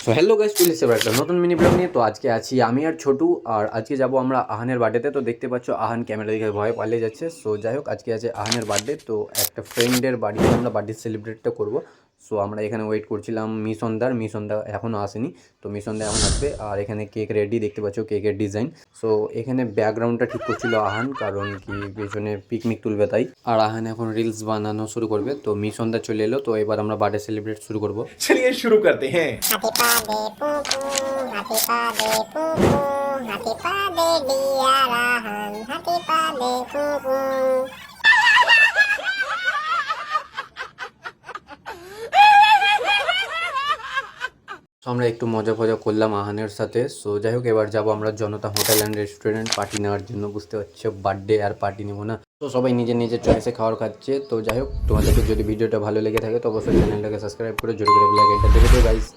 তো hello guys, চলে এসেছে একটা নতুন মিনি ব্লগ নিয়ে। তো আজকে আছি আমি আর ছোটু, আর আজকে যাব আমরা আহানের বার্থডেতে। তো দেখতে পাচ্ছ আহান ক্যামেরা দেখে ভয় পালিয়ে যাচ্ছে। সো যাই হোক, আজকে আছে আহানের বার্থডে। তো একটা ফ্রেন্ডের বাড়িতে আমরা বার্থডে সেলিব্রেটটা করব। সো আমরা এখানে ওয়েট করছিলাম মিশনদা এখনও আসেনি। তো মিশনদা এখন আসবে। আর এখানে কেক রেডি, দেখতে পাচ্ছ কেকের ডিজাইন। সো এখানে ব্যাকগ্রাউন্ডটা ঠিক করছিল আহান, কারণ কি পেছনে পিকনিক তুলবে তাই। আর আহান এখন রিলস বানানো শুরু করবে। তো মিশনদা চলে এলো, তো এবার আমরা বার্থডে সেলিব্রেট শুরু করব। चलिए शुरू करते हैं। Happy birthday, poo poo. Happy birthday, dear Rahan. Happy birthday, poo poo. So আমরা একটু মজা ফজা করলাম আহানের সাথে। সো যাই হোক, এবার যাবো আমরা জনতা হোটেল অ্যান্ড রেস্টুরেন্ট পার্টি নেওয়ার জন্য। বুঝতে পারছো, বার্থডে আর পার্টি নেবো না। তো সবাই নিজের নিজের চয়েসে খাবার খাচ্ছে। তো যাই হোক, তোমাদেরকে যদি ভিডিওটা ভালো লেগে থাকে তো অবশ্যই চ্যানেলটাকে সাবস্ক্রাইব করে জোরে করে বেল আইকনটা দেবে। তো গাইস,